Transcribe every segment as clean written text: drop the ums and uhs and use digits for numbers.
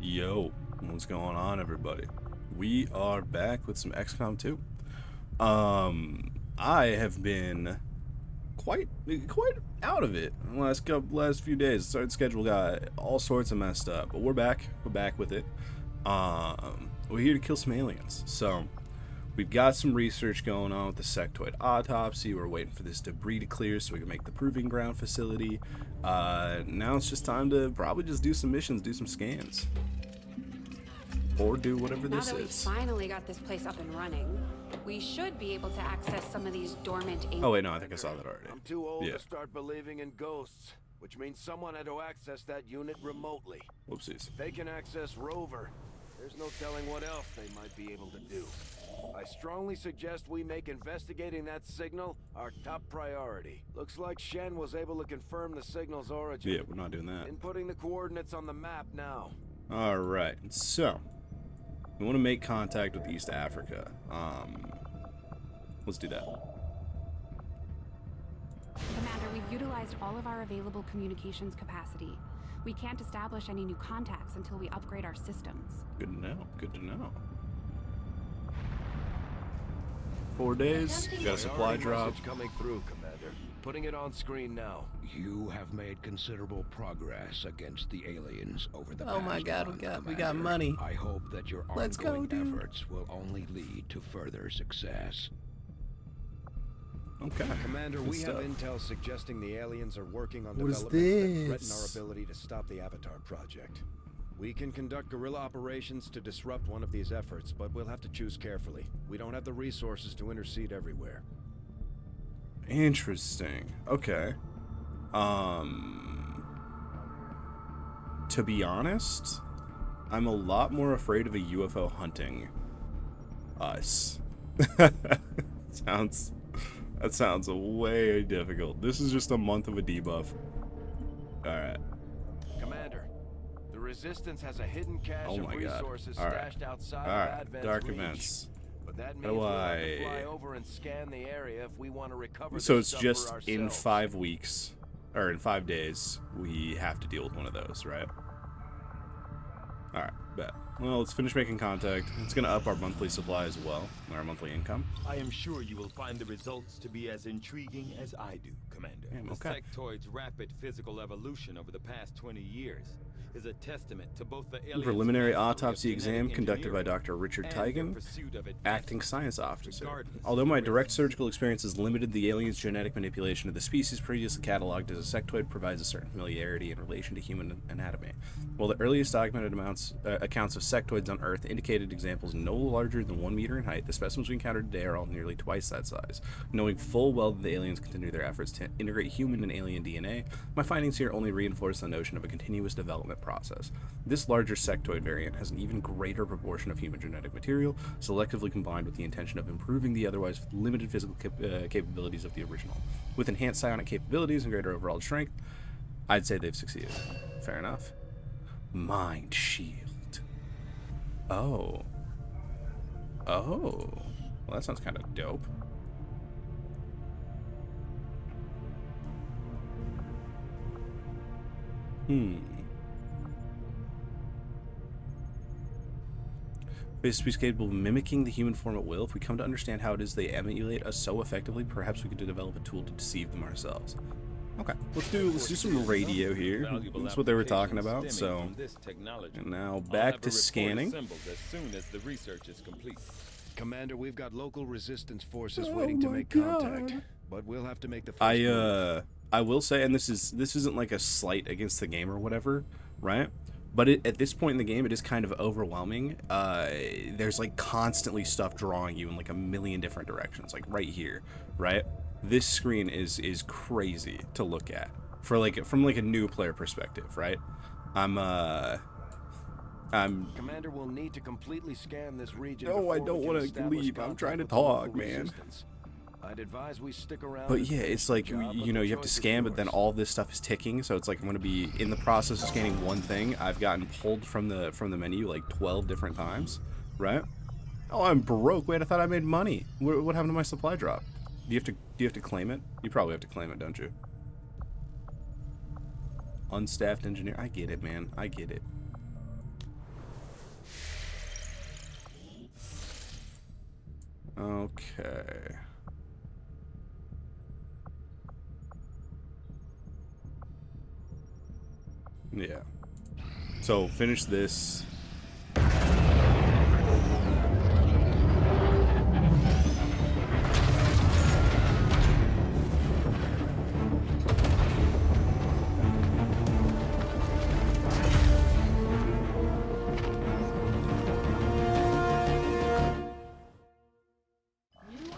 Yo, what's going on, everybody? We are back with some XCOM 2. I have been quite out of it in the last few days. The start schedule got all sorts of messed up, but we're back. We're back with it. We're here to kill some aliens. So we've got some research going on with the sectoid autopsy. We're waiting for this debris to clear so we can make the proving ground facility. Now it's just time to probably just do some missions, do some scans. Or do whatever this Now that we've is. finally got this place up and running, we should be able to access some of these dormant aliens. Oh wait, no, I think I saw that already. I'm too old Yeah. to start believing in ghosts, which means someone had to access that unit remotely. Whoopsies. If they can access Rover, there's no telling what else they might be able to do. I strongly suggest we make investigating that signal our top priority. Looks like Shen was able to confirm the signal's origin. Yeah, we're not doing that. Inputting the coordinates on the map now. Alright, so we want to make contact with East Africa. Let's do that. Commander, we've utilized all of our available communications capacity. We can't establish any new contacts until we upgrade our systems. Good to know. Good to know. 4 days. Got a supply Priority drop. message coming through, Commander. Putting it on screen now. You have made considerable progress against the aliens over the past Oh my God, month, we got Commander. money. I hope that your Let's go, ongoing dude. efforts will only lead to further success. Okay. Commander, Good we stuff. have intel suggesting the aliens are working on What is developments that threaten this? our ability to stop the Avatar project. We can conduct guerrilla operations to disrupt one of these efforts, but we'll have to choose carefully. We don't have the resources to intercede everywhere. Interesting. Okay. To be honest, I'm a lot more afraid of a UFO hunting us. That sounds way difficult. This is just a month of a debuff. Alright. Commander, the Resistance has a hidden cache Oh of my God. resources All right. stashed outside of Alright. Advent's Dark reach. events. But that How means do we'll have to I- fly over and scan the area if we want to recover So this it's stuff just for in ourselves. 5 weeks, or in 5 days, we have to deal with one of those, right? Alright, bet. Well, let's finish making contact. It's gonna up our monthly supply as well, our monthly income. I am sure you will find the results to be as intriguing as I do, Commander. Damn, The okay. sectoid's rapid physical evolution over the past 20 years is a testament to both the aliens' Preliminary mastery of autopsy exam genetic conducted by engineering Dr. Richard and their Tigan, pursuit of advanced acting science officer. regardless Although of my race. direct surgical experience has limited the alien's genetic manipulation of the species previously cataloged as a sectoid provides a certain familiarity in relation to human anatomy. While the earliest documented accounts of sectoids on Earth indicated examples no larger than 1 meter in height, the specimens we encountered today are all nearly twice that size. Knowing full well that the aliens continue their efforts to integrate human and alien DNA, my findings here only reinforce the notion of a continuous development process. This larger sectoid variant has an even greater proportion of human genetic material, selectively combined with the intention of improving the otherwise limited physical capabilities of the original. With enhanced psionic capabilities and greater overall strength, I'd say they've succeeded. Fair enough. Mind shield. Oh. Oh. Well, that sounds kind of dope. Base species capable of mimicking the human form at will. If we come to understand how it is they emulate us so effectively, perhaps we could develop a tool to deceive them ourselves. Okay, let's do some radio here. That's what they were talking about. So, and now back to scanning. As soon as the research is complete. Commander, we've got local resistance forces Oh waiting to my make God. contact, but we'll have to make the first move. I will say, and this isn't like a slight against the game or whatever, right? But at this point in the game, it is kind of overwhelming. There's like constantly stuff drawing you in like a million different directions, like right here, right? This screen is crazy to look at for like from like a new player perspective, right? I'm Commander will need to completely scan this region. No, I before don't we can wanna establish leave. I'm contact trying to with the local talk, man. resistance. I'd advise we stick around. But and yeah, finish it's the like, job, you but know, the you have to choice is scan, but then yours. all this stuff is ticking, so it's like I'm going to be in the process of scanning one thing. I've gotten pulled from the menu like 12 different times, right? Oh, I'm broke. Wait, I thought I made money. What happened to my supply drop? Do you have to claim it? You probably have to claim it, don't you? Unstaffed engineer. I get it, man. I get it. Okay. Yeah. So finish this.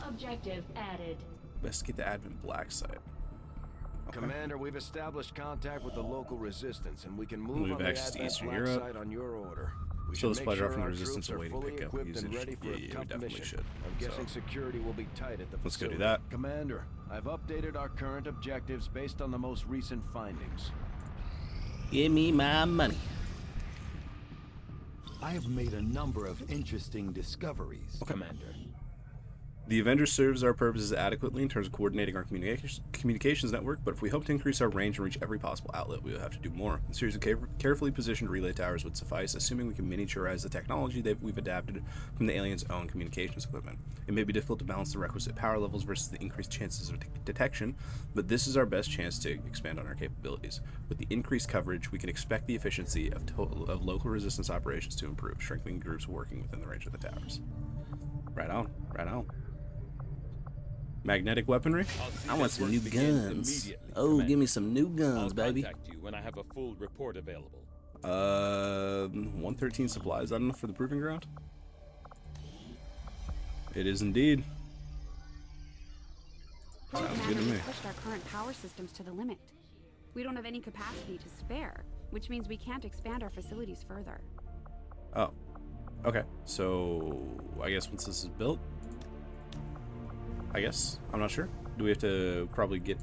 Objective added. Investigate the admin black site. Okay. Commander, we've established contact with the local resistance, and we can move on the access to Advent Eastern black Europe. site on your order. We Still should the make splitter sure from the our resistance troops are awaiting fully pickup equipped and usage. ready for Yeah, a we tough definitely mission. should. I'm guessing So, security will be tight at the let's go do facility. that. Commander, I've updated our current objectives based on the most recent findings. Give me my money. I have made a number of interesting discoveries, Commander. The Avenger serves our purposes adequately in terms of coordinating our communications network, but if we hope to increase our range and reach every possible outlet, we will have to do more. A series of carefully positioned relay towers would suffice, assuming we can miniaturize the technology that we've adapted from the aliens' own communications equipment. It may be difficult to balance the requisite power levels versus the increased chances of detection, but this is our best chance to expand on our capabilities. With the increased coverage, we can expect the efficiency of local resistance operations to improve, strengthening groups working within the range of the towers. Right on, right on. Magnetic weaponry? I want some new guns. Oh, Commander. give me some new I'll guns, baby. contact you when I have a full report available. 113 supplies. Is that enough for the proving ground? It is indeed. Sounds good to me. We've pushed our current power systems to the limit. We don't have any capacity to spare, which means we can't expand our facilities further. Oh. Okay. So, I guess once this is built, I guess. I'm not sure. Do we have to probably get,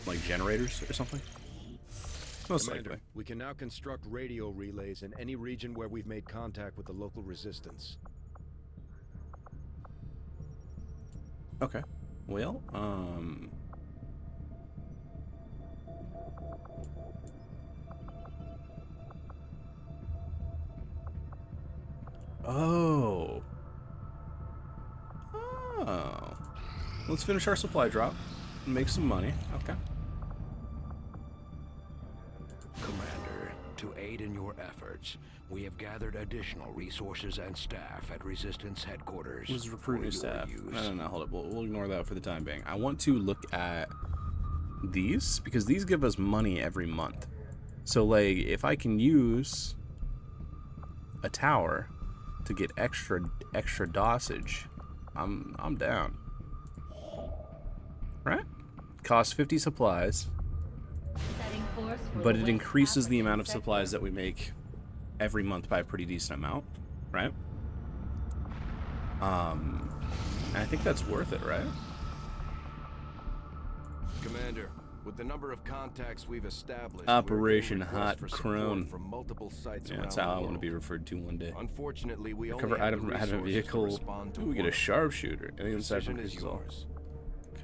like, generators or something? Most Commander, likely. we can now construct radio relays in any region where we've made contact with the local resistance. Okay. Well, Oh. Oh. Let's finish our supply drop and make some money. Okay. Commander, to aid in your efforts, we have gathered additional resources and staff at Resistance headquarters. Let's recruit for new your staff. use. No, hold up. We'll ignore that for the time being. I want to look at these because these give us money every month. So, like, if I can use a tower to get extra dosage, I'm down. Right? Costs 50 supplies, Setting course for but the it West increases the African amount of sector. supplies that we make every month by a pretty decent amount, right? And I think that's worth it, right? Commander, with the number of contacts we've established, Operation we're getting requests Hot for support Crone. from multiple sites Yeah, around that's the how I world. want to be referred to one day. Unfortunately, we Recover only have item the from out of a resources to vehicle. respond to Ooh, we get a one. sharpshooter. Any inside from Decision is Crystal. yours.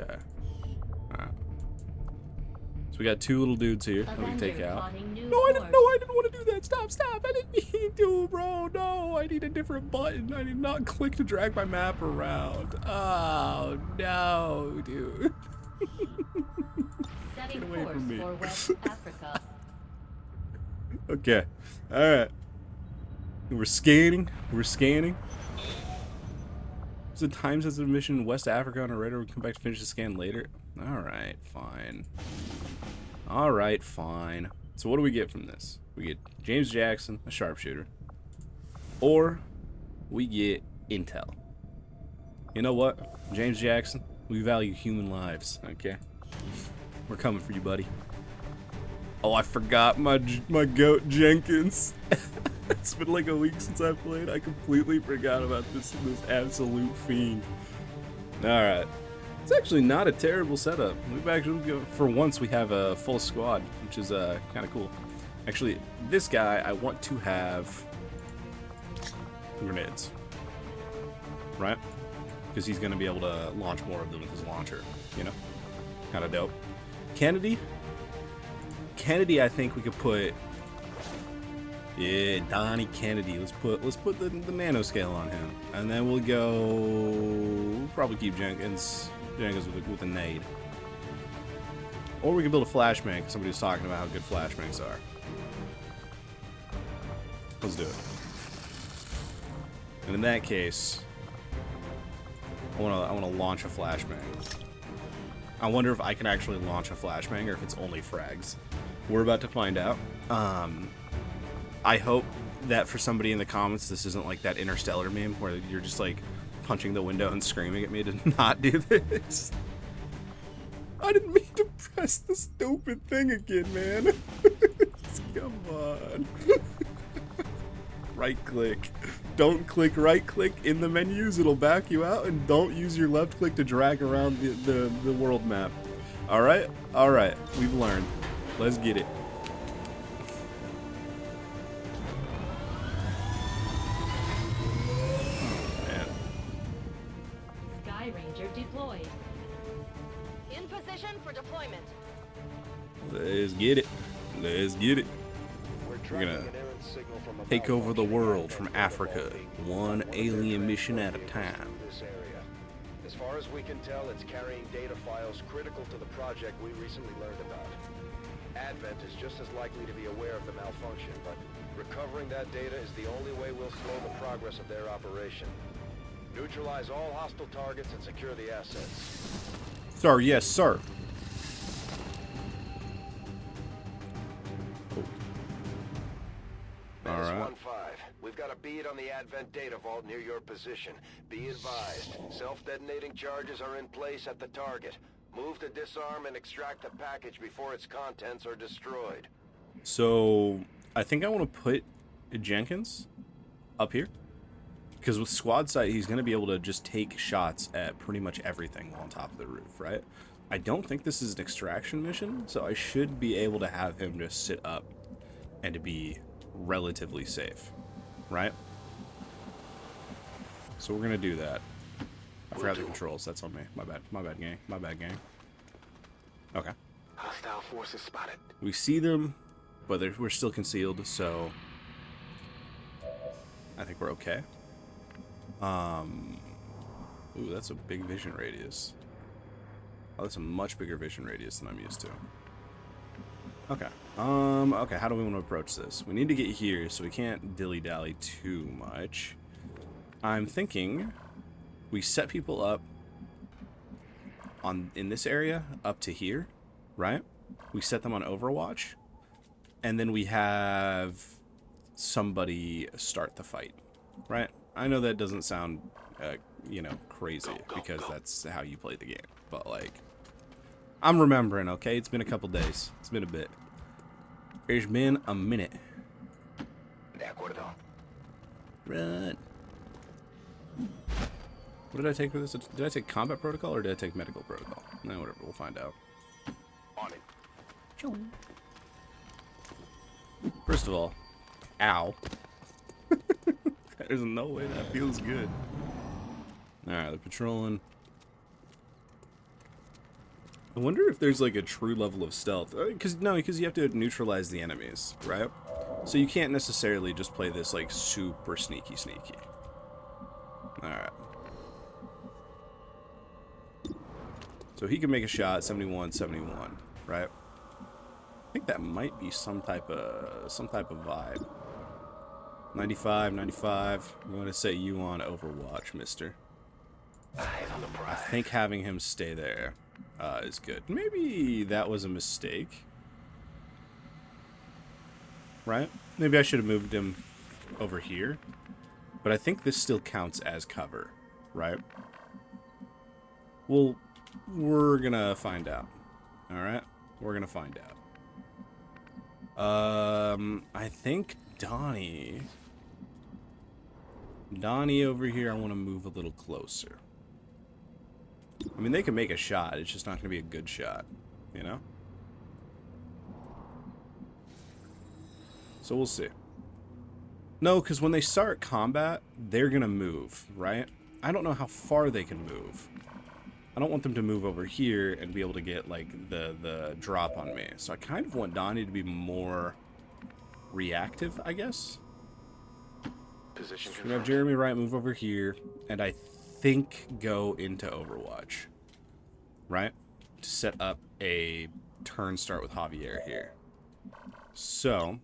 Okay. Alright. So we got two little dudes here that we can take Avenger out. plotting new No, I didn't course. want to do that. Stop. I didn't mean to, bro. No, I need a different button. I did not click to drag my map around. Oh, no, dude. Setting Get away course from me. for West Africa. Okay. Alright. We're scanning. There's a time-sensitive mission in West Africa on a radar. We come back to finish the scan later. Alright, fine. So what do we get from this? We get James Jackson, a sharpshooter. Or we get intel. You know what? James Jackson, we value human lives, okay? We're coming for you, buddy. Oh, I forgot my goat Jenkins. It's been like a week since I played. I completely forgot about this absolute fiend. Alright. It's actually not a terrible setup. We've actually, for once, we have a full squad, which is kind of cool. Actually, this guy, I want to have grenades. Right? Because he's going to be able to launch more of them with his launcher, you know? Kind of dope. Kennedy, I think we could put Yeah, Donnie Kennedy. Let's put the nanoscale on him, and then we'll go. We'll probably keep Jenkins with a nade, or we can build a flashbang. Somebody was talking about how good flashbangs are. Let's do it. And in that case, I wanna launch a flashbang. I wonder if I can actually launch a flashbang or if it's only frags. We're about to find out. I hope that for somebody in the comments, this isn't like that Interstellar meme where you're just like punching the window and screaming at me to not do this. I didn't mean to press the stupid thing again, man. Come on. Right click. Don't click right click in the menus, it'll back you out, and don't use your left click to drag around the world map. Alright? Alright, we've learned. Let's get it. Oh, man. Sky Ranger deployed. In position for deployment. Let's get it. Let's get it. We're gonna take over the world from Africa, one alien mission at a time. As far as we can tell, it's carrying data files critical to the project we recently learned about. Advent is just as likely to be aware of the malfunction, but recovering that data is the only way we'll slow the progress of their operation. Neutralize all hostile targets and secure the assets. Sir, yes, sir. Menace Alright. 1-5. We've got a bead on the Advent data vault near your position. Be advised, self-detonating charges are in place at the target. Move to disarm and extract the package before its contents are destroyed. So, I think I want to put Jenkins up here. Because with Squad Sight, he's going to be able to just take shots at pretty much everything on top of the roof, right? I don't think this is an extraction mission, so I should be able to have him just sit up and to be relatively safe, right? So we're going to do that. I forgot the controls. That's on me. My bad. My bad, gang. My bad, gang. Okay. Hostile forces spotted. We see them, but we're still concealed, so I think we're okay. Ooh, that's a big vision radius. Oh, that's a much bigger vision radius than I'm used to. Okay. Okay, how do we want to approach this? We need to get here, so we can't dilly-dally too much. I'm thinking we set people up in this area up to here, right? We set them on Overwatch, and then we have somebody start the fight, right? I know that doesn't sound, you know, crazy because that's how you play the game, but like, I'm remembering, okay? It's been a couple days. It's been a bit. It's been a minute. De acuerdo. Run. What did I take for this? Did I take combat protocol or did I take medical protocol? No, whatever. We'll find out. On it. First of all, ow. There's no way that feels good. Alright, they're patrolling. I wonder if there's like a true level of stealth. Because you have to neutralize the enemies, right? So you can't necessarily just play this like super sneaky. Alright. So he can make a shot, 71, right? I think that might be some type of vibe. 95. I'm going to set you on Overwatch, mister. I think having him stay there is good. Maybe that was a mistake. Right? Maybe I should have moved him over here. But I think this still counts as cover, right? Well, we're going to find out. Alright? We're going to find out. I think Donnie over here, I want to move a little closer. I mean, they can make a shot. It's just not going to be a good shot, you know? So we'll see. No, because when they start combat, they're going to move, right? I don't know how far they can move. I don't want them to move over here and be able to get, like, the drop on me. So I kind of want Donnie to be more reactive, I guess. Position We have Jeremy Wright move over here, and I think go into Overwatch, right? To set up a turn start with Javier here. So,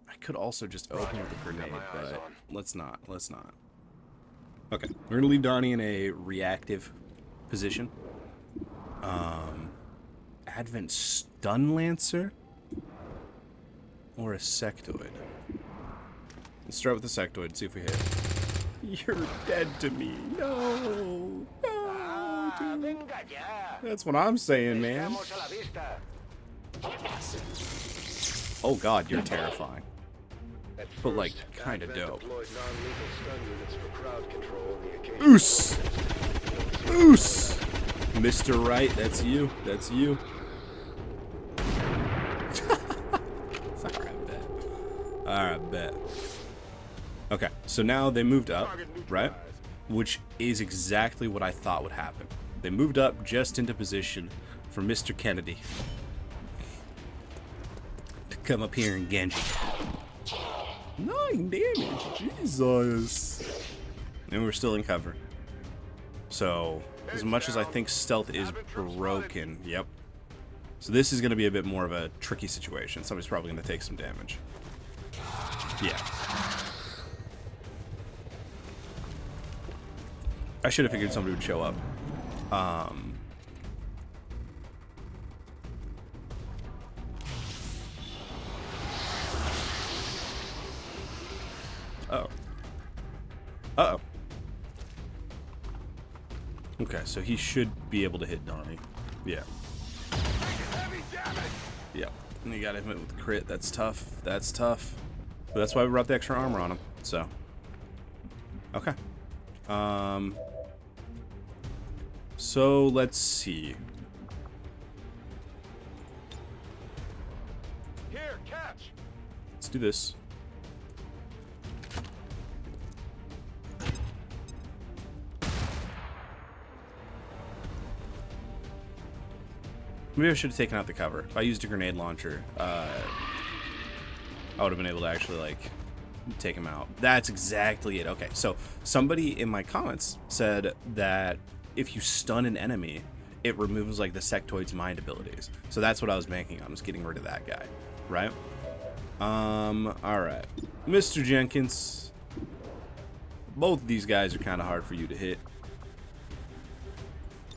I could also just open with a grenade, but let's not. Let's not. Okay, we're gonna leave Donnie in a reactive position. Advent Stun Lancer or a Sectoid. Let's start with the Sectoid, see if we hit. You're dead to me. No. No, dude. That's what I'm saying, man. Oh god, you're terrifying. But like, kinda dope. Oos! Oos! Mr. Wright, that's you. That's you. Alright, bet. Alright, bet. Okay, so now they moved up, right? Which is exactly what I thought would happen. They moved up just into position for Mr. Kennedy to come up here and Genji. 9 damage, Jesus. And we're still in cover. So, as much as I think stealth is broken, yep. So this is going to be a bit more of a tricky situation. Somebody's probably going to take some damage. Yeah. I should have figured somebody would show up. Uh-oh. Uh-oh. Okay, so he should be able to hit Donnie. Yeah. Yeah. And you gotta hit him with crit. That's tough. That's tough. But that's why we brought the extra armor on him. So. Okay. So let's see. Here, catch. Let's do this. Maybe I should have taken out the cover. If I used a grenade launcher, I would have been able to actually, like, take him out. That's exactly it. Okay, so somebody in my comments said that if you stun an enemy, it removes, like, the sectoid's mind abilities. So that's what I was banking on, was getting rid of that guy, right? Alright. Mr. Jenkins. Both of these guys are kind of hard for you to hit.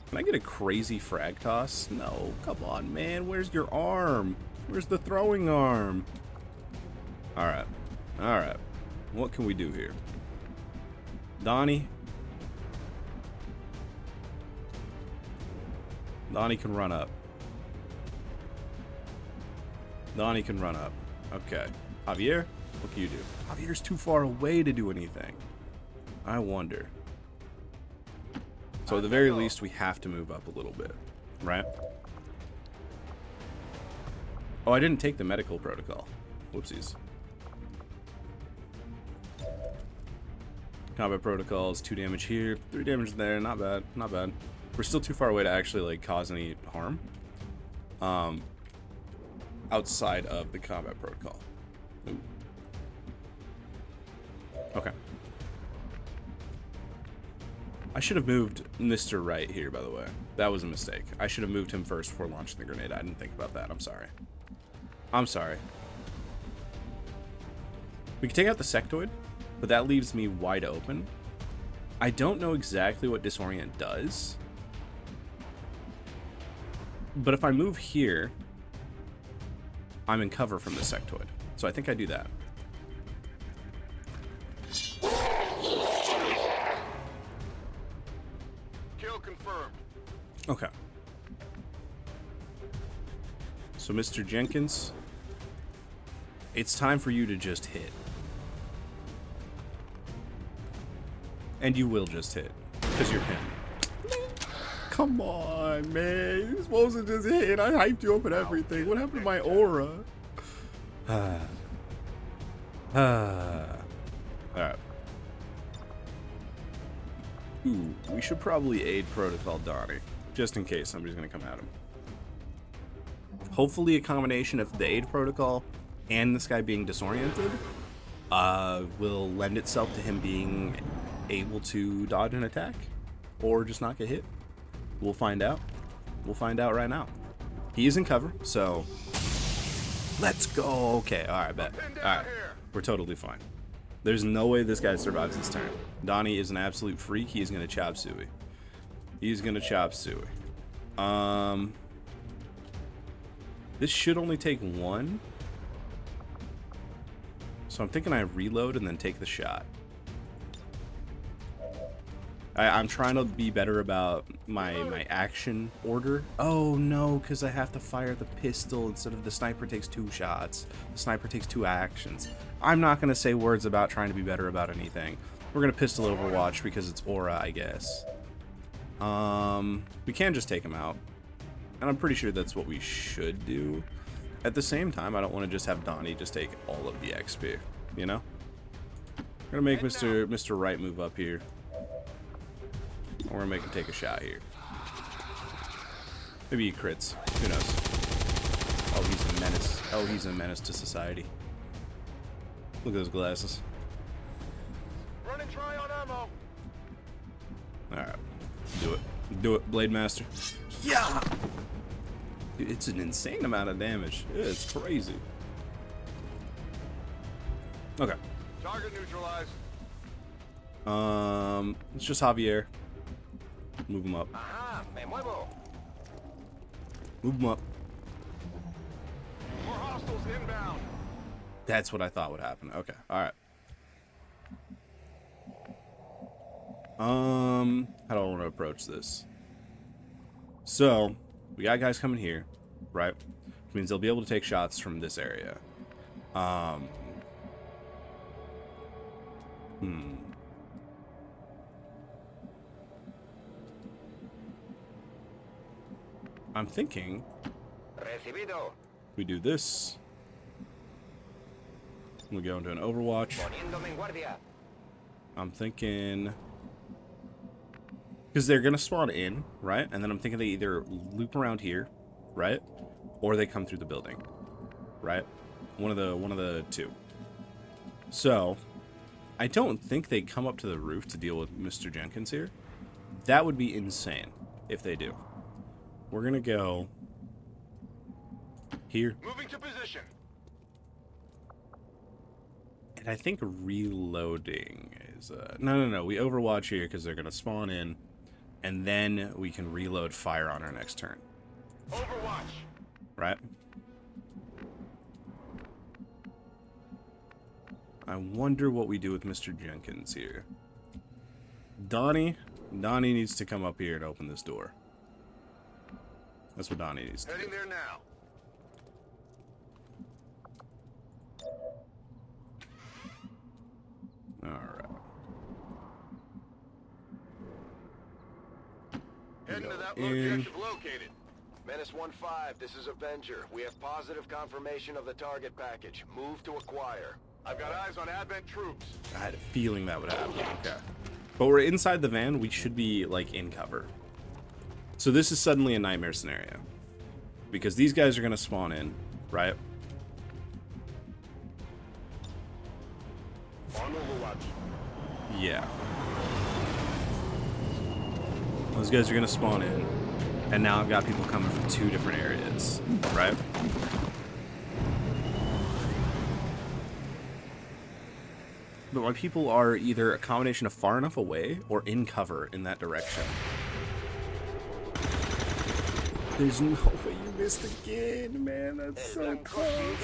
Can I get a crazy frag toss? No, come on, man. Where's your arm? Where's the throwing arm? Alright. Alright. What can we do here? Donnie? Donnie can run up. Donnie can run up. Okay. Javier? What can you do? Javier's too far away to do anything. I wonder. So at the very least, we have to move up a little bit, right? Oh, I didn't take the medical protocol. Whoopsies. Combat protocols, 2 damage here, 3 damage there. Not bad, not bad. We're still too far away to actually, like, cause any harm. Outside of the combat protocol. Ooh. Okay. I should have moved Mr. Wright here, by the way. That was a mistake. I should have moved him first before launching the grenade. I didn't think about that. I'm sorry. I'm sorry. We can take out the sectoid, but that leaves me wide open. I don't know exactly what Disorient does. But if I move here, I'm in cover from the sectoid. So I think I do that. Confirmed. Okay. So, Mr. Jenkins, it's time for you to just hit. And you will just hit, because you're him. Come on, man. You're supposed to just hit. I hyped you up and everything. What happened to my aura? Alright. Ooh, we should probably aid Protocol Donnie, just in case somebody's going to come at him. Hopefully a combination of the aid protocol and this guy being disoriented will lend itself to him being able to dodge an attack or just not get hit. We'll find out. We'll find out right now. He is in cover, so let's go. Okay, all right, bet. All right, we're totally fine. There's no way this guy survives this turn. Donnie is an absolute freak. He is going to chop suey. He's going to chop suey. This should only take one. So I'm thinking I reload and then take the shot. I'm trying to be better about my action order. Oh no, because I have to fire the pistol instead of the sniper takes 2 shots. The sniper takes 2 actions. I'm not going to say words about trying to be better about anything. We're going to pistol Overwatch because it's aura, I guess. We can just take him out. And I'm pretty sure that's what we should do. At the same time, I don't want to just have Donnie just take all of the XP, you know? We're going to make Mr. Right move up here. We're gonna make him take a shot here. Maybe he crits. Who knows? Oh, he's a menace. Oh, he's a menace to society. Look at those glasses. Running dry on ammo. Alright. Do it. Do it, Blade Master. Yeah! Dude, it's an insane amount of damage. It's crazy. Okay. Target neutralized. It's just Javier. Move him up. Aha, me muevo. Move him up. More hostiles inbound. That's what I thought would happen. Okay. Alright. How do I want to approach this? So, we got guys coming here, right? Which means they'll be able to take shots from this area. I'm thinking Recibido. we do this. We go into an Overwatch. Poniéndome en guardia. I'm thinking, because they're gonna spawn in, right? And then I'm thinking they either loop around here, right, or they come through the building, right? One of the two. So, I don't think they come up to the roof to deal with Mr. Jenkins here. That would be insane if they do. We're gonna go here. Moving to position. And I think reloading is... No. We Overwatch here because they're gonna spawn in, and then we can reload fire on our next turn. Overwatch. Right? I wonder what we do with Mr. Jenkins here. Donnie needs to come up here and open this door. That's what Donnie needs to do. Heading there now. Alright. Heading to that in. objective located. Menace 1-5, this is Avenger. We have positive confirmation of the target package. Move to acquire. I've got eyes on Advent troops. I had a feeling that would happen. Okay. But we're inside the van. We should be, like, in cover. So this is suddenly a nightmare scenario. Because these guys are going to spawn in, right? On Overwatch. Yeah. Those guys are going to spawn in. And now I've got people coming from 2 different areas, right? But my people are either a combination of far enough away or in cover in that direction. There's no way you missed again, man. That's so close.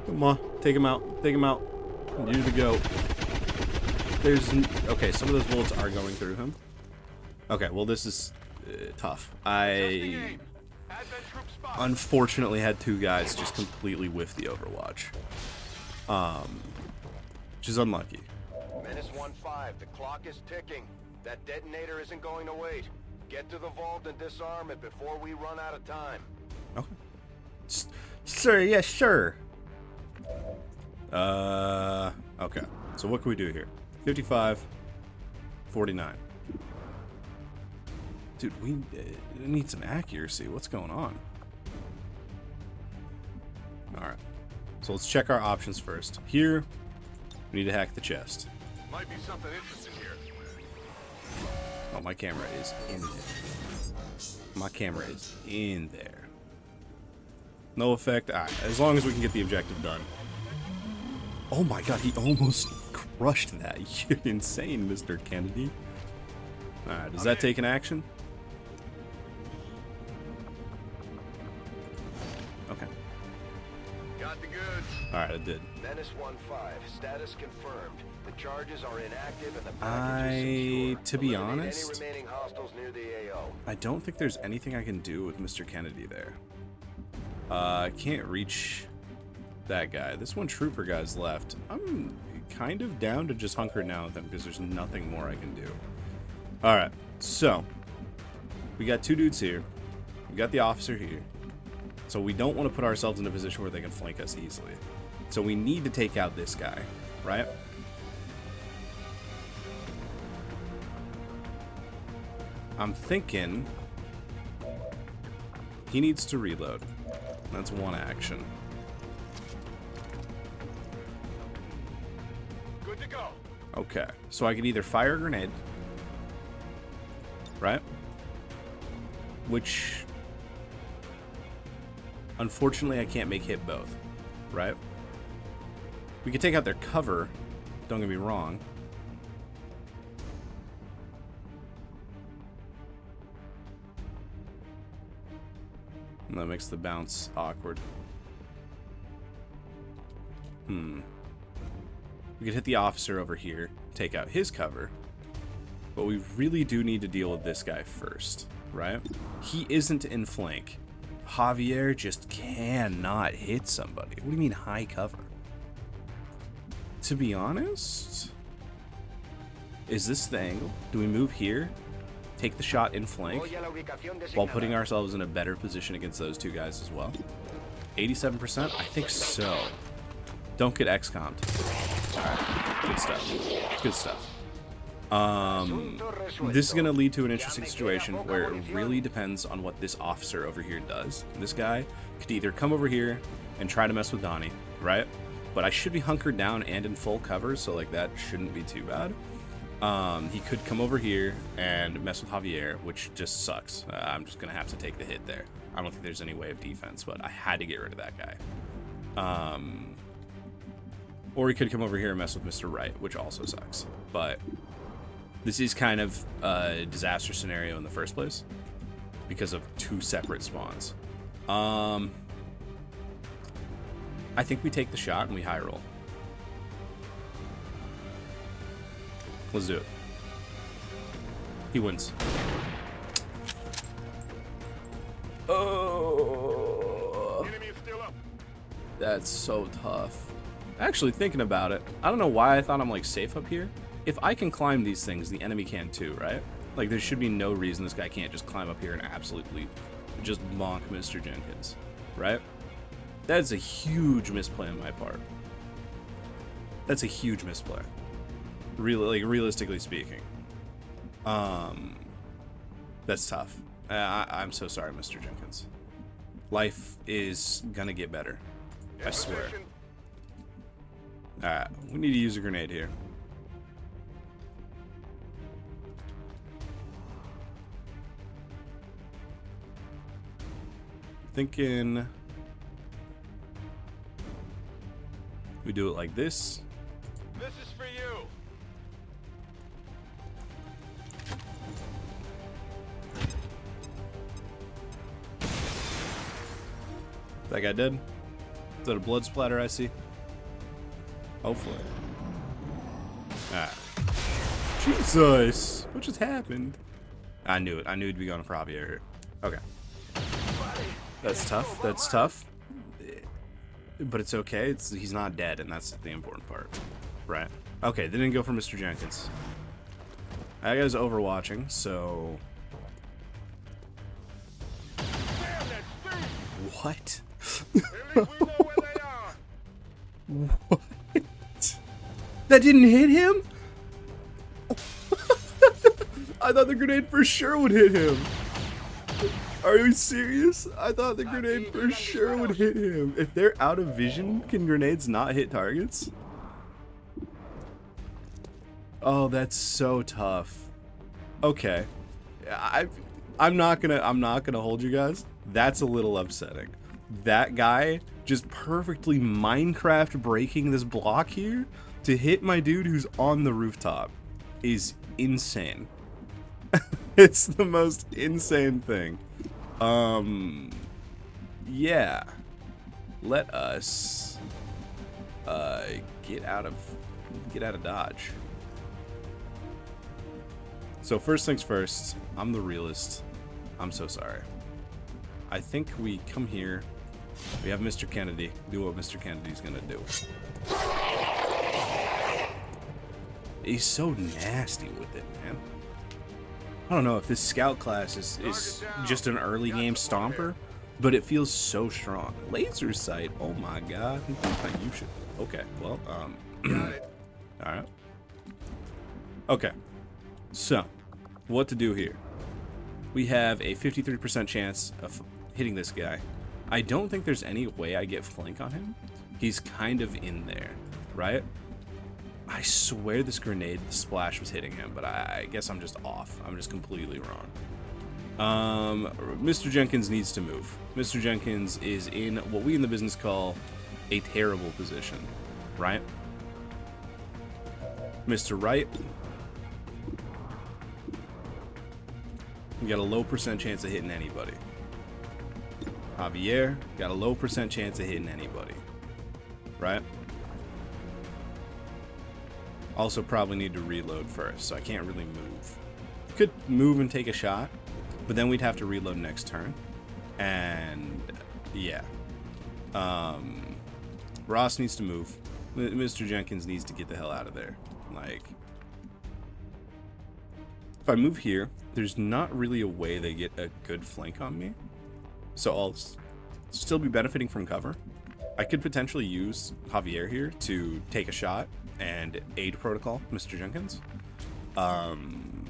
Come on, take him out. Take him out. You're the GOAT. Okay, some of those bullets are going through him. Okay, well this is tough. I unfortunately had 2 guys just completely whiff the Overwatch. Which is unlucky. Menace 1-5, the clock is ticking. That detonator isn't going to wait. Get to the vault and disarm it before we run out of time. Okay. Sir, yeah, sure. Okay. So what can we do here? 55, 49. Dude, we need some accuracy. What's going on? Alright. So let's check our options first. Here, we need to hack the chest. Might be something interesting here. Oh, my camera is in there. My camera is in there. No effect. Alright, as long as we can get the objective done. Oh my god, he almost crushed that. You're insane, Mr. Kennedy. Alright, does that take an action? Okay. Got the goods. Alright, it did. Menace 1-5. Status confirmed. The charges are inactive and the package is secure. To be Eliminate honest, any remaining hostiles near the AO. I don't think there's anything I can do with Mr. Kennedy there. I can't reach that guy. This one trooper guy's left. I'm kind of down to just hunker down with him because there's nothing more I can do. Alright, so we got two dudes here. We got the officer here. So we don't want to put ourselves in a position where they can flank us easily. So we need to take out this guy, right? I'm thinking he needs to reload. That's one action. Good to go. Okay, so I could either fire a grenade, right? Which, unfortunately, I can't make hit both, right? We could take out their cover, don't get me wrong. And that makes the bounce awkward. We could hit the officer over here, take out his cover. But we really do need to deal with this guy first, right? He isn't in flank. Javier just cannot hit somebody. What do you mean high cover? To be honest, is this the angle? Do we move here, take the shot in flank, while putting ourselves in a better position against those two guys as well? 87%? I think so. Don't get XCOM'd. Alright, good stuff. Good stuff. This is going to lead to an interesting situation where it really depends on what this officer over here does. This guy could either come over here and try to mess with Donnie, right? But I should be hunkered down and in full cover, so like that shouldn't be too bad. He could come over here and mess with Javier, which just sucks. I'm just going to have to take the hit there. I don't think there's any way of defense, but I had to get rid of that guy. Or he could come over here and mess with Mr. Right, which also sucks. But this is kind of a disaster scenario in the first place because of two separate spawns. I think we take the shot and we high roll. Let's do it. He wins. Oh, Enemy is still up. that's so tough. Actually, thinking about it, I don't know why I thought I'm like safe up here. If I can climb these things, the enemy can too, right? Like there should be no reason this guy can't just climb up here and absolutely just bonk Mr. Jenkins, right? That's a huge misplay on my part. That's a huge misplay. Really, like realistically speaking. That's tough. I'm so sorry, Mr. Jenkins. Life is gonna get better. I swear. Alright, we need to use a grenade here. Thinking we do it like this. This is for you. That guy dead? Is that a blood splatter I see? Hopefully. Ah. Jesus! What just happened? I knew it. I knew it'd be going to probably hurt. Okay. That's tough. That's tough. But it's okay. He's not dead, and that's the important part. Right. Okay, they didn't go for Mr. Jenkins. That guy's overwatching, so... What? What? That didn't hit him? I thought the grenade for sure would hit him. Are you serious? I thought the grenade for sure would hit him. If they're out of vision, can grenades not hit targets? Oh, that's so tough. Okay. I'm not gonna hold you guys. That's a little upsetting. That guy just perfectly Minecraft breaking this block here to hit my dude who's on the rooftop is insane. It's the most insane thing. Yeah. Let us get out of Dodge. So first things first, I'm the realist. I'm so sorry. I think we come here. We have Mr. Kennedy. Do what Mr. Kennedy's gonna do. He's so nasty with it, man. I don't know if this scout class is just an early game stomper, but it feels so strong. Laser sight. Oh my god. You should. Okay. Well, all right. Okay. So, what to do here? We have a 53% chance of hitting this guy. I don't think there's any way I get flank on him. He's kind of in there, right? I swear this grenade splash was hitting him, but I guess I'm just off. I'm just completely wrong. Mr. Jenkins needs to move. Mr. Jenkins is in what we in the business call a terrible position, right? Mr. Wright, you got a low % chance of hitting anybody. Javier, got a low % chance of hitting anybody, right? Also probably need to reload first, so I can't really move. Could move and take a shot, but then we'd have to reload next turn. And yeah. Ross needs to move. Mr. Jenkins needs to get the hell out of there. Like, if I move here, there's not really a way they get a good flank on me. So I'll still be benefiting from cover. I could potentially use Javier here to take a shot and aid protocol Mr. Jenkins. And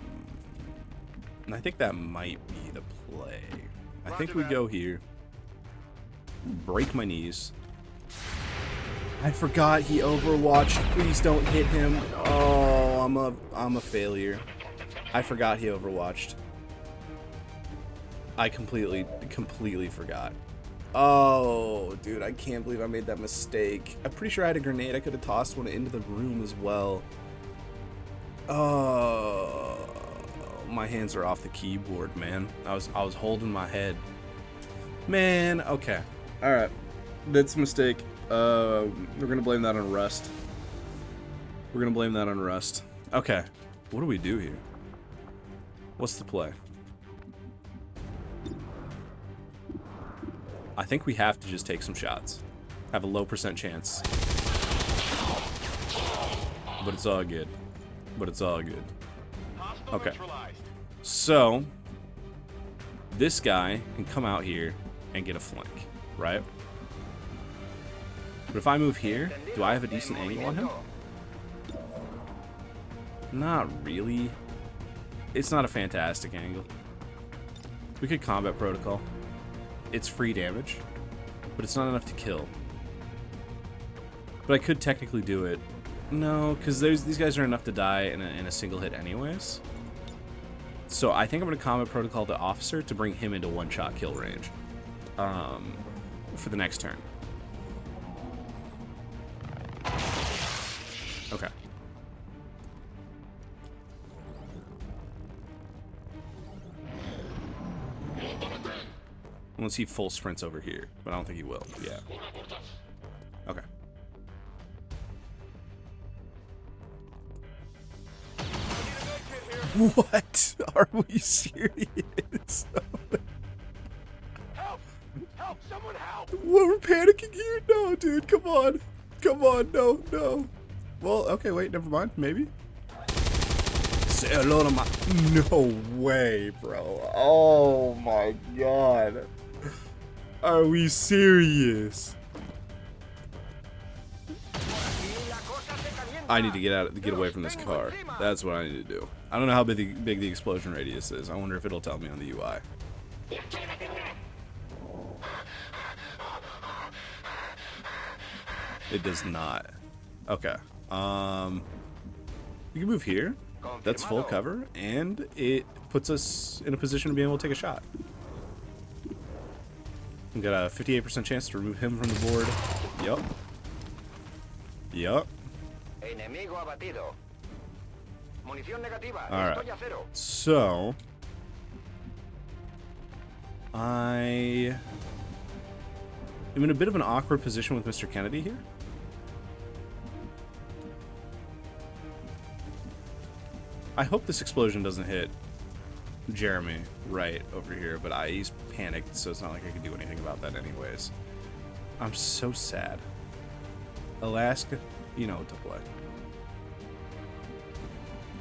I think that might be the play. I think we go here, break my knees. I forgot he overwatched. Please don't hit him. Oh, I'm a failure. I forgot he overwatched. I completely forgot. Oh, dude, I can't believe I made that mistake. I'm pretty sure I had a grenade. I could have tossed one into the room as well. Oh, my hands are off the keyboard, man. I was holding my head. Man, okay. All right. That's a mistake. We're going to blame that on Rust. Okay. What do we do here? What's the play? I think we have to just take some shots. Have a low % chance. But it's all good. Okay. So, this guy can come out here and get a flank, right? But if I move here, do I have a decent angle on him? Not really. It's not a fantastic angle. We could combat protocol. It's free damage, but it's not enough to kill. But I could technically do it. No, because these guys are enough to die in a single hit anyways. So I think I'm going to combat protocol the officer to bring him into one-shot kill range for the next turn. Okay. Unless he full sprints over here, but I don't think he will. Yeah. Okay. What? Are we serious? Help! Help! Someone help! What, we're panicking here? No, dude, come on. No. Well, okay, wait, never mind. Maybe. Say hello to my... No way, bro. Oh my god. Are we serious? I need to get away from this car. That's what I need to do. I don't know how big the explosion radius is. I wonder if it'll tell me on the UI. It does not. Okay. We can move here. That's full cover, and it puts us in a position to be able to take a shot. We got a 58% chance to remove him from the board. Yup. Yup. Alright. So I am in a bit of an awkward position with Mr. Kennedy here. I hope this explosion doesn't hit Jeremy right over here, but he's panicked, so it's not like I can do anything about that anyways. I'm so sad. Alaska, you know what to play.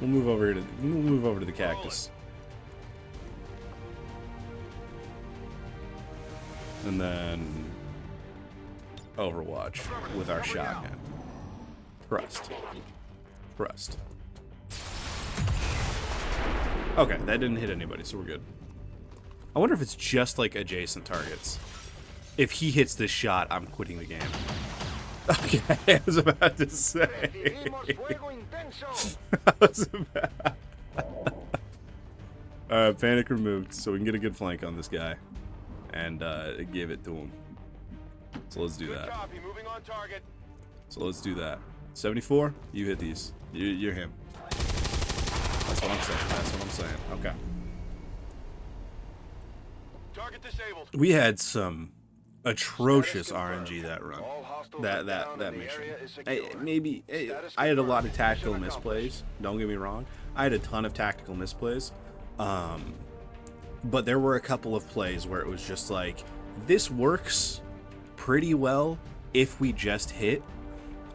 We'll move over to the cactus. And then Overwatch with our shotgun. Thrust. Thrust. Okay, that didn't hit anybody, so we're good. I wonder if it's just like adjacent targets. If he hits this shot, I'm quitting the game. Okay, I was about to say. Panic removed, so we can get a good flank on this guy. And give it to him. So let's do that. So let's do that. 74, you hit these. You're him. That's what I'm saying. That's what I'm saying. Okay. Target disabled. We had some atrocious RNG that run. That mission. I had a lot of tactical misplays. Don't get me wrong. I had a ton of tactical misplays. But there were a couple of plays where it was just like, this works pretty well if we just hit.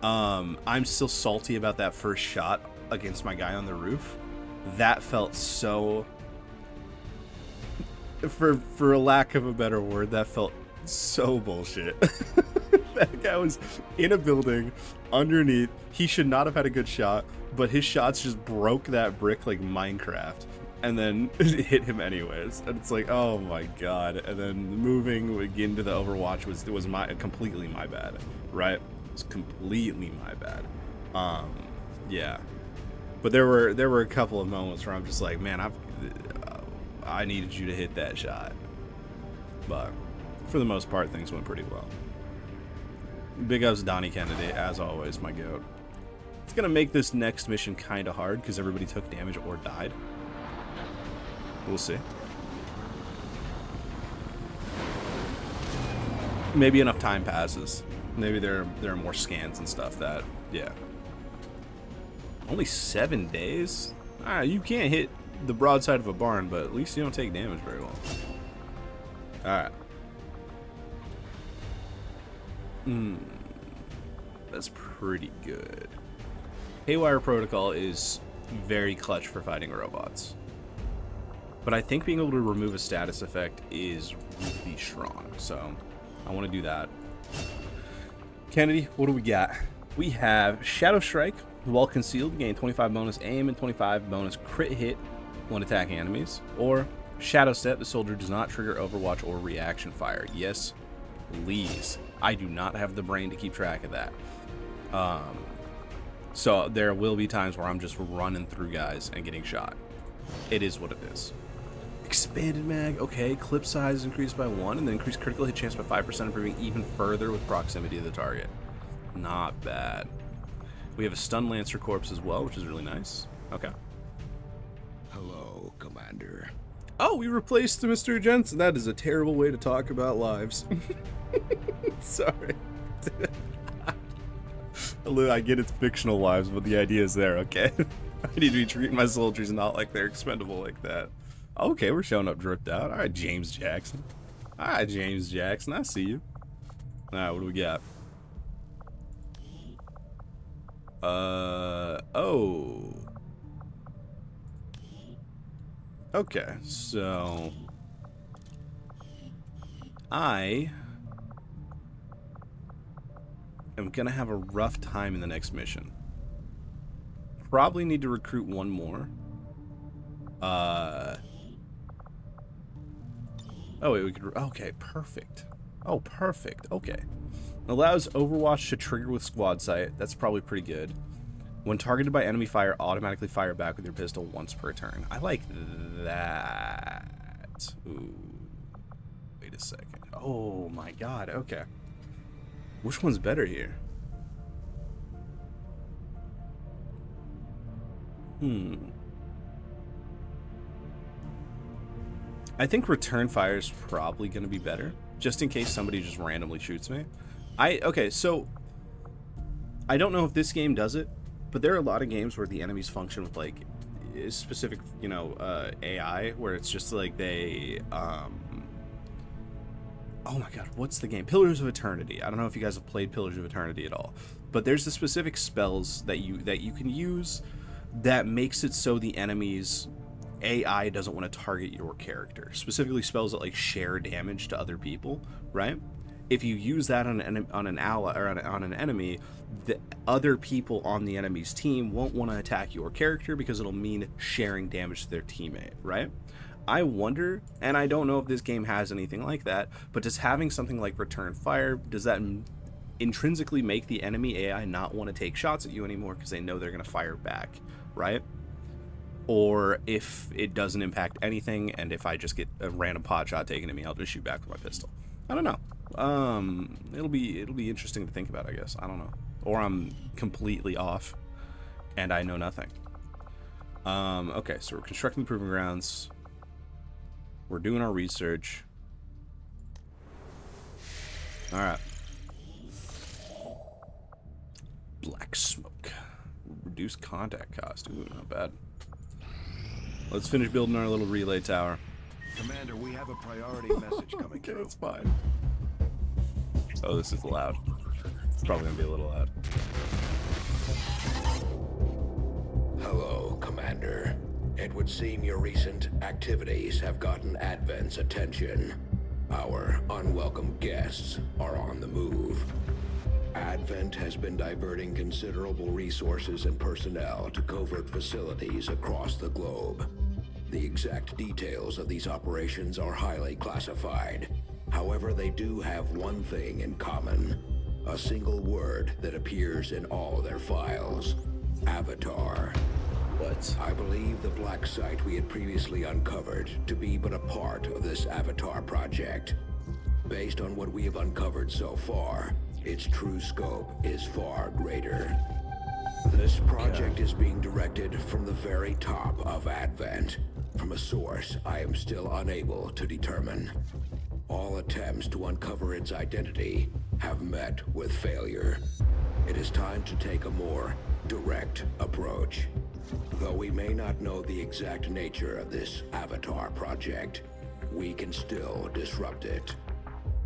I'm still salty about that first shot against my guy on the roof. That felt so, for a lack of a better word, that felt so bullshit. That guy was in a building underneath. He should not have had a good shot, but his shots just broke that brick like Minecraft, and then it hit him anyways. And it's like, oh my god. And then moving again to the Overwatch was completely my bad, right? It was completely my bad. Yeah. But there were a couple of moments where I'm just like, man, I needed you to hit that shot. But for the most part, things went pretty well. Big ups Donnie Kennedy, as always, my goat. It's gonna make this next mission kind of hard because everybody took damage or died. We'll see. Maybe enough time passes. Maybe there are more scans and stuff that, yeah. Only 7 days? You can't hit the broadside of a barn, but at least you don't take damage very well. Alright. That's pretty good. Haywire Protocol is very clutch for fighting robots. But I think being able to remove a status effect is really strong, so I want to do that. Kennedy, what do we got? We have Shadow Strike. While concealed, gain 25 bonus aim and 25 bonus crit hit when attacking enemies. Or Shadow Step, the soldier does not trigger Overwatch or reaction fire. Yes, please. I do not have the brain to keep track of that. So there will be times where I'm just running through guys and getting shot. It is what it is. Expanded mag, okay. Clip size increased by 1, and then increased critical hit chance by 5%, improving even further with proximity to the target. Not bad. We have a Stun Lancer Corpse as well, which is really nice. Okay. Hello, Commander. Oh, we replaced Mr. Jensen. That is a terrible way to talk about lives. Sorry. I get it's fictional lives, but the idea is there, okay? I need to be treating my soldiers not like they're expendable like that. Okay, we're showing up dripped out. All right, James Jackson. All right, James Jackson. I see you. All right, what do we got? Oh. Okay, so I am gonna have a rough time in the next mission. Probably need to recruit one more. Oh, wait, we could... Okay, perfect. Oh, perfect. Okay. Allows Overwatch to trigger with squad sight. That's probably pretty good. When targeted by enemy fire, automatically fire back with your pistol once per turn. I like that. Ooh. Wait a second. Oh, my God. Okay. Which one's better here? I think return fire is probably going to be better, just in case somebody just randomly shoots me. Okay, so I don't know if this game does it, but there are a lot of games where the enemies function with like specific, AI, where it's just like they, oh my God, what's the game? Pillars of Eternity. I don't know if you guys have played Pillars of Eternity at all, but there's the specific spells that you can use that makes it so the enemies AI doesn't want to target your character. Specifically spells that like share damage to other people, right? If you use that on an ally or on an enemy, the other people on the enemy's team won't want to attack your character because it'll mean sharing damage to their teammate, right? I wonder, and I don't know if this game has anything like that, but does having something like return fire, does that intrinsically make the enemy AI not want to take shots at you anymore because they know they're going to fire back, right? Or if it doesn't impact anything, and if I just get a random pot shot taken at me, I'll just shoot back with my pistol. I don't know. It'll be interesting to think about, I guess. I don't know. Or I'm completely off, and I know nothing. Okay, so we're constructing the proving grounds. We're doing our research. All right. Black smoke. Reduce contact cost. Ooh, not bad. Let's finish building our little relay tower. Commander, we have a priority message coming Okay, through. that's fine. Oh, this is loud. It's probably gonna be a little loud. Hello, Commander. It would seem your recent activities have gotten Advent's attention. Our unwelcome guests are on the move. Advent has been diverting considerable resources and personnel to covert facilities across the globe. The exact details of these operations are highly classified. However, they do have one thing in common. A single word that appears in all their files. Avatar. What? I believe the black site we had previously uncovered to be but a part of this Avatar project. Based on what we have uncovered so far, its true scope is far greater. This project is being directed from the very top of Advent, from a source I am still unable to determine. All attempts to uncover its identity have met with failure. It is time to take a more direct approach. Though we may not know the exact nature of this Avatar project, we can still disrupt it.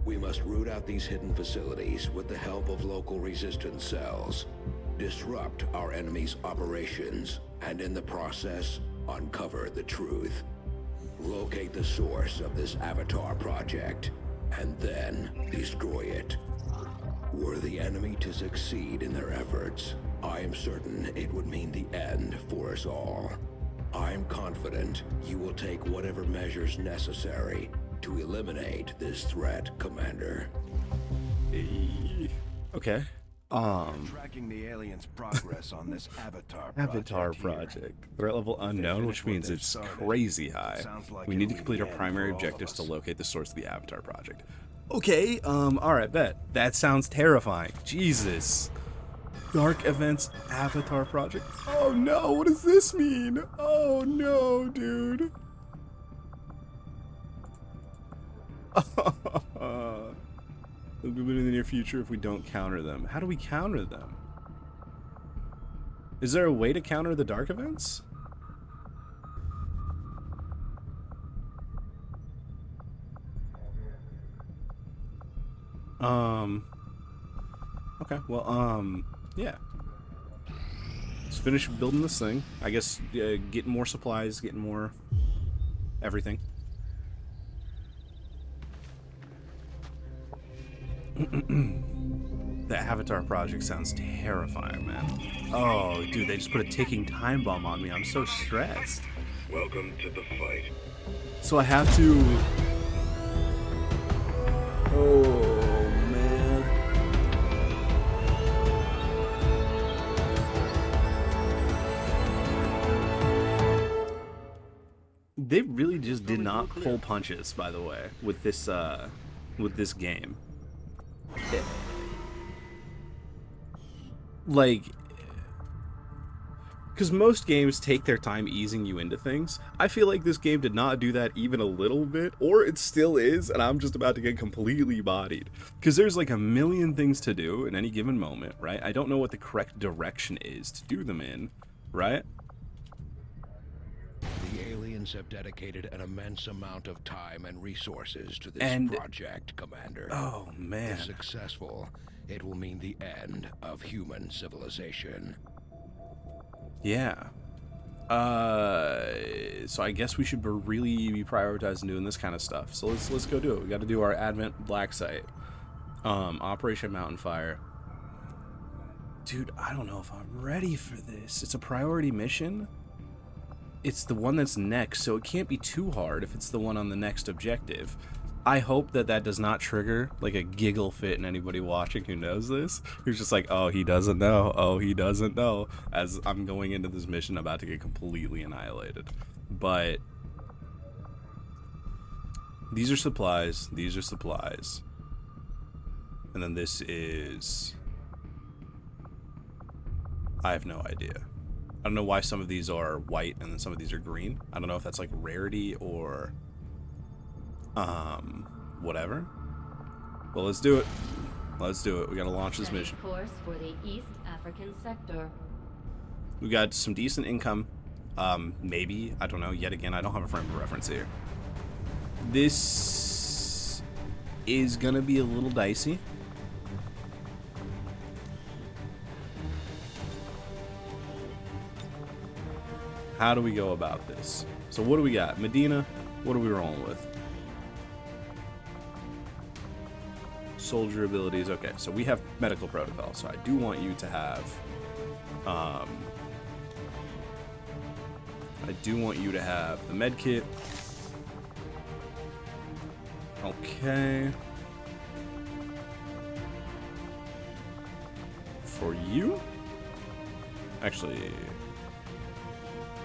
We must root out these hidden facilities with the help of local resistance cells, disrupt our enemy's operations, and in the process, uncover the truth. Locate the source of this Avatar project, and then destroy it. Were the enemy to succeed in their efforts, I am certain it would mean the end for us all. I am confident you will take whatever measures necessary to eliminate this threat, Commander. Okay. Tracking the aliens' progress on this Avatar Project. Threat level unknown, which means it's crazy high. We need to complete our primary objectives to locate the source of the Avatar Project. Okay, alright, bet. That sounds terrifying. Jesus. Dark Events Avatar Project. Oh no, what does this mean? Oh no, dude. They'll be in the near future if we don't counter them. How do we counter them? Is there a way to counter the Dark Events? Okay, well, yeah. Let's finish building this thing. I guess getting more supplies, getting more everything. The Avatar Project sounds terrifying, man. Oh, dude, they just put a ticking time bomb on me. I'm so stressed. Welcome to the fight. So I have to Oh, man. They really just did not pull punches, by the way, with this game. Like, because most games take their time easing you into things. I feel like this game did not do that even a little bit, or it still is, and I'm just about to get completely bodied. Because there's like a million things to do in any given moment, right? I don't know what the correct direction is to do them in, right? The aliens have dedicated an immense amount of time and resources to this project, Commander. Oh, man. If successful, it will mean the end of human civilization. Yeah. So I guess we should really be prioritizing doing this kind of stuff. So let's go do it. We got to do our Advent Black Site. Operation Mountain Fire. Dude, I don't know if I'm ready for this. It's a priority mission. It's the one that's next, so it can't be too hard if it's the one on the next objective. I hope that does not trigger like a giggle fit in anybody watching who knows this. Who's just like, oh, he doesn't know. Oh, he doesn't know. As I'm going into this mission, about to get completely annihilated. But these are supplies. These are supplies. And then this is... I have no idea. I don't know why some of these are white and then some of these are green. I don't know if that's like rarity or... whatever. Well, let's do it. Let's do it. We gotta launch this mission. Course for the East African sector. We got some decent income. Maybe. I don't know. Yet again, I don't have a frame of reference here. This is gonna be a little dicey. How do we go about this? So what do we got? Medina, what are we rolling with? Soldier abilities. Okay, so we have medical protocol, so I do want you to have I do want you to have the med kit. Okay. For you? Actually,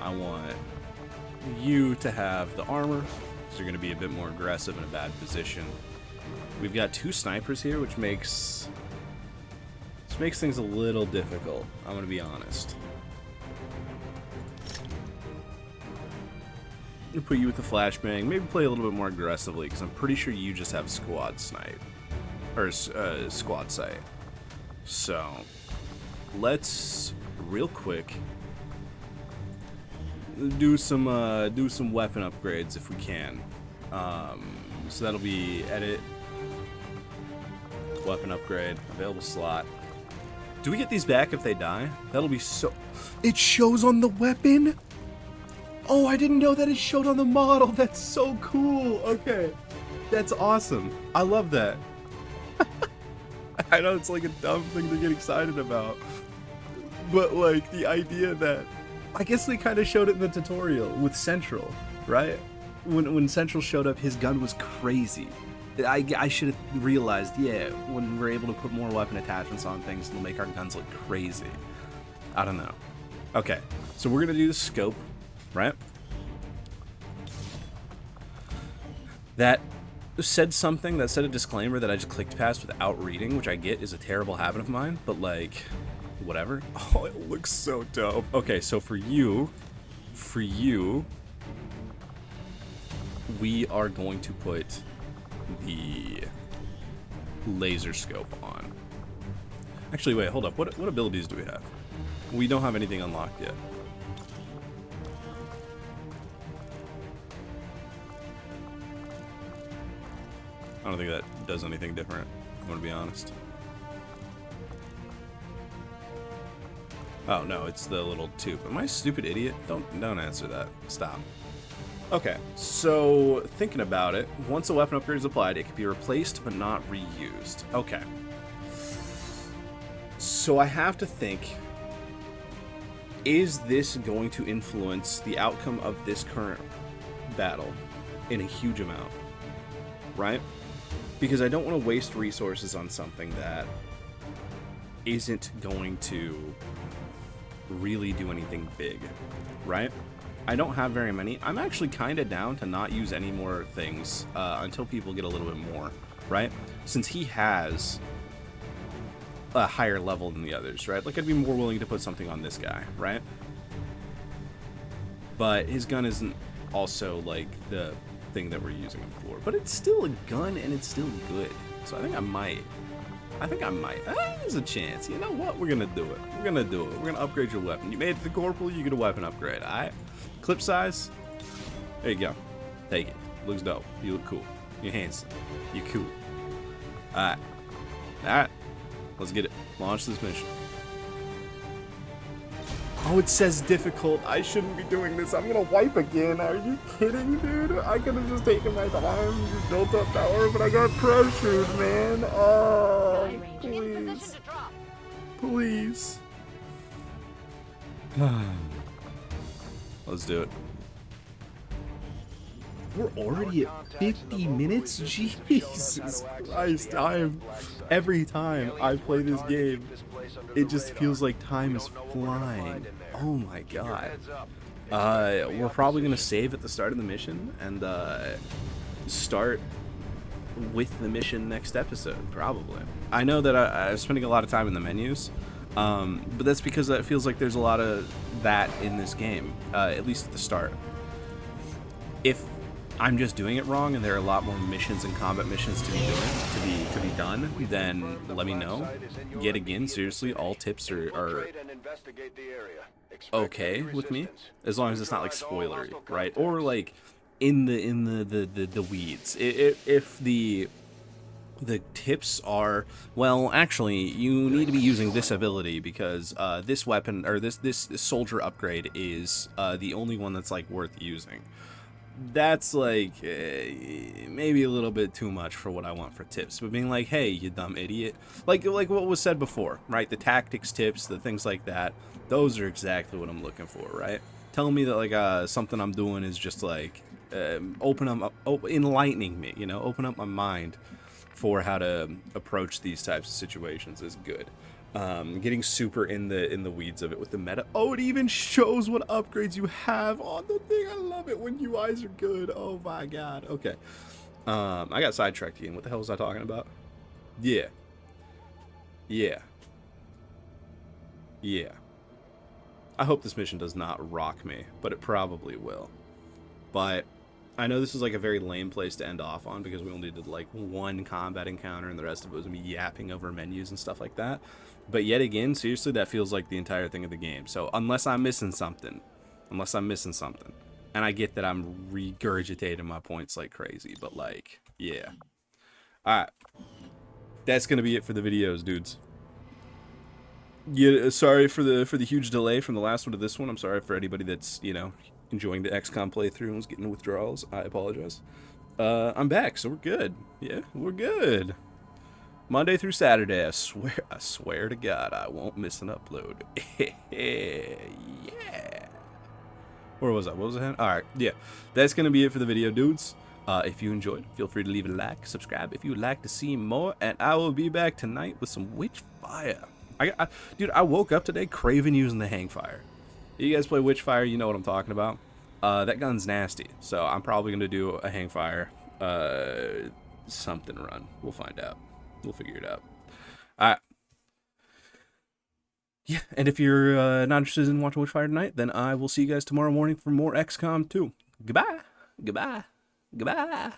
I want you to have the armor, so you're going to be a bit more aggressive in a bad position. We've got 2 snipers here, which makes things a little difficult. I'm gonna be honest. I'll put you with the flashbang. Maybe play a little bit more aggressively, because I'm pretty sure you just have squad snipe or squad sight. So let's real quick do some weapon upgrades if we can. So that'll be edit. Weapon upgrade, available slot. Do we get these back if they die? That'll be so... It shows on the weapon? Oh, I didn't know that it showed on the model. That's so cool. Okay. That's awesome. I love that. I know it's like a dumb thing to get excited about. But like the idea that... I guess they kind of showed it in the tutorial with Central, right? When Central showed up, his gun was crazy. I should have realized, yeah, when we're able to put more weapon attachments on things, it'll make our guns look crazy. I don't know. Okay, so we're gonna do the scope, right? That said something, that said a disclaimer that I just clicked past without reading, which I get is a terrible habit of mine, but like, whatever. Oh, it looks so dope. Okay, so for you, we are going to put the laser scope on. Actually, wait, hold up. What abilities do we have? We don't have anything unlocked yet. I don't think that does anything different, I'm gonna be honest. Oh no, it's the little tube. Am I a stupid idiot? Don't answer that. Stop. Okay, so thinking about it, once a weapon upgrade is applied, it can be replaced but not reused. Okay. So I have to think, is this going to influence the outcome of this current battle in a huge amount? Right? because I don't want to waste resources on something that isn't going to really do anything big, right? I don't have very many. I'm actually kind of down to not use any more things until people get a little bit more, right? Since he has a higher level than the others, right? Like, I'd be more willing to put something on this guy, right? But his gun isn't also, like, the thing that we're using him for. But it's still a gun, and it's still good. So I think I might. There's a chance. You know what? We're gonna do it. We're gonna upgrade your weapon. You made it to the corporal, you get a weapon upgrade, alright? Clip size. There you go. Take it. Looks dope. You look cool. You're handsome. You're cool. Alright. Alright. Let's get it. Launch this mission. Oh, it says difficult. I shouldn't be doing this. I'm gonna wipe again. Are you kidding, dude? I could have just taken my time, just built up power, but I got pressured, man. Oh, please. Please. Let's do it. We're already at 50 minutes? Jesus Christ. Every time I play this game, it just feels like time is flying. Oh my god. We're probably going to save at the start of the mission and start with the mission next episode, probably. I know that I'm spending a lot of time in the menus, but that's because it feels like there's a lot of that in this game, at least at the start. If I'm just doing it wrong and there are a lot more missions and combat missions to be done, then let me know. Yet again, seriously, all tips are okay with me, as long as it's not like spoilery, right? Or like in the weeds. If the tips are, well, actually, you need to be using this ability because this weapon or this soldier upgrade is the only one that's like worth using. That's like maybe a little bit too much for what I want for tips. But being like, hey, you dumb idiot, like what was said before, right? The tactics tips, the things like that, those are exactly what I'm looking for, right? Telling me that like something I'm doing is just like enlightening me, you know, open up my mind for how to approach these types of situations is good. Getting super in the weeds of it with the meta. Oh, it even shows what upgrades you have on the thing. I love it when UIs are good. Oh my god. Okay. I got sidetracked again. What the hell was I talking about? Yeah. I hope this mission does not rock me, but it probably will. But I know this is like a very lame place to end off on because we only did like one combat encounter and the rest of it was me yapping over menus and stuff like that. But yet again, seriously, that feels like the entire thing of the game. So unless I'm missing something, and I get that I'm regurgitating my points like crazy, but like, yeah. Alright. That's gonna be it for the videos, dudes. Yeah, sorry for the huge delay from the last one to this one. I'm sorry for anybody that's, you know, enjoying the XCOM playthrough and was getting withdrawals. I apologize. I'm back, so we're good. Yeah, we're good. Monday through Saturday, I swear to God, I won't miss an upload. Yeah. Where was I? What was I? Alright, yeah. That's going to be it for the video, dudes. If you enjoyed, feel free to leave a like, subscribe if you would like to see more, and I will be back tonight with some Witchfire. Dude, I woke up today craving using the Hangfire. You guys play Witchfire, you know what I'm talking about. That gun's nasty, so I'm probably going to do a Hangfire something run. We'll find out. We'll figure it out. Alright. Yeah, and if you're not interested in watching Witchfire tonight, then I will see you guys tomorrow morning for more XCOM 2. Goodbye. Goodbye. Goodbye.